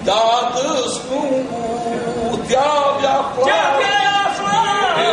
Dados com o diabo e a flor.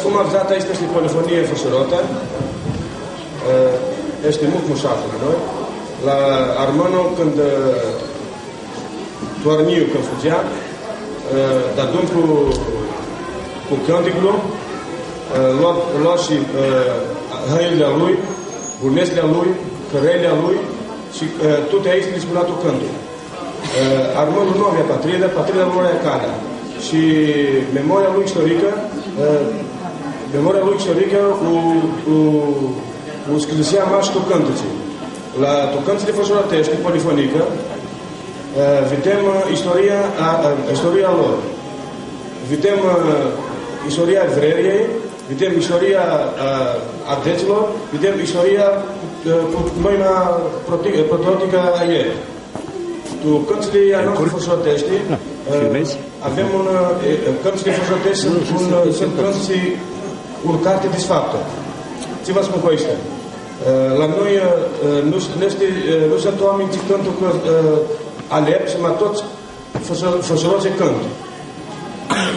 Cum avisat, aici este polifonie Fășurota. Este mult mușat la noi. La Armano, când Toarniu, când fugea, dar dăm cu cânticul, lua și hăile lui, burnestele lui, cărăile lui și tot aici dispunatul cântul. Armândul nu avea patrida nu avea calea. Și memoria lui istorică o scrisea mai și tocântății. La tocântății fășurătești, polifonică, vedem istoria lor. Vedem istoria evreriei, vedem istoria adeților, vedem istoria cu mâina prototică a ei. Tu cânțile noastre fășurătești, avem cânțile fășurătești sunt cânții un carte disfaptă. Ce vă spun cu asta? La noi nu sunt oameni ce cântă cu alepți, mai toți fășuroții cântă.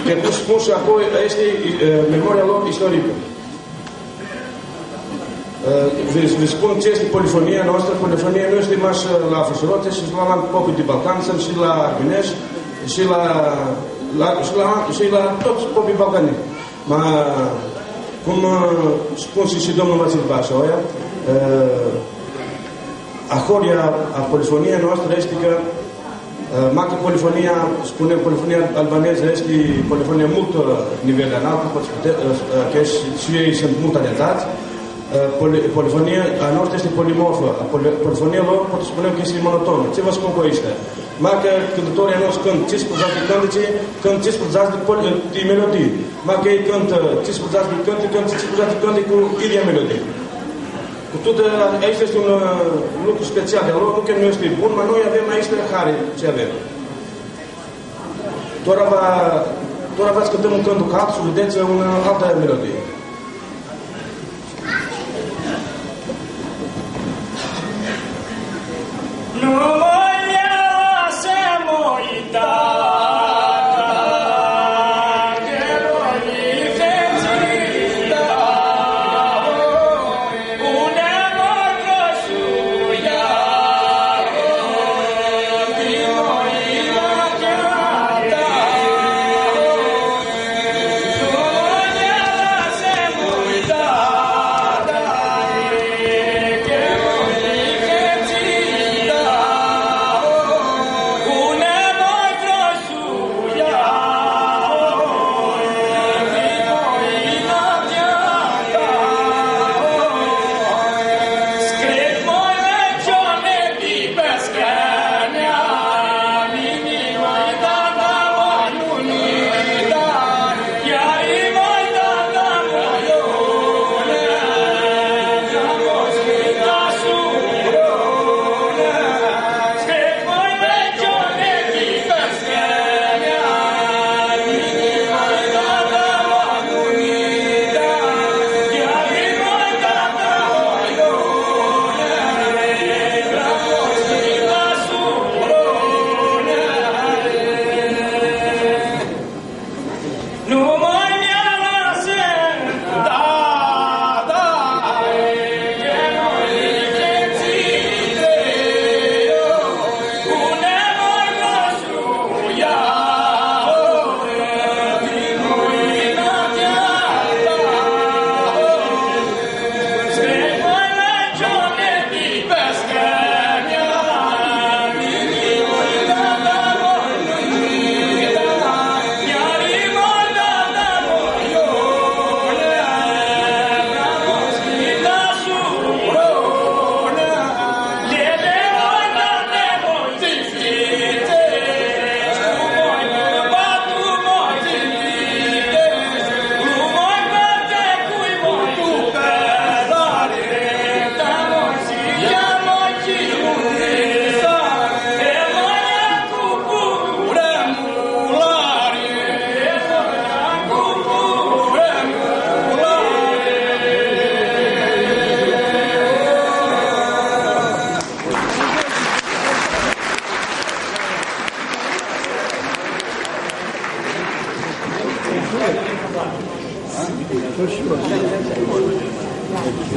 Că nu spun și acolo este memoria lor istorică. Vă spun ce este polifonia noastră. Polifonia nu este numai la fășuroțe și la popul de Balcan, sunt și la arbinești și la toți popii balcani. Cum spun și domnul Vasile Bașa, a polifonia noastră este că Macă polifonia, spunem, polifonia albaneză este polifonia mult nivel înalt, că și ei sunt mult talentați. Polifonia a noastră este polimorfă. Polifonia lor pot spunem că este monotonă. Ce vă spun cu aici? Macă cântătorii noștri cânt ce spurzați de cântice, cânt ce spurzați de melodii. Macă ei cântă ce spurzați de cântice, cânt ce spurzați de cântice cu idia melodii. Cu tot, aici este un lucru special de lor, nu că nu este bun, dar noi avem aici care ce avem. Doar aveți cântăm un cânt cu altul, vedeți o altă melodie. Nu mă lasă uita.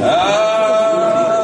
Ah!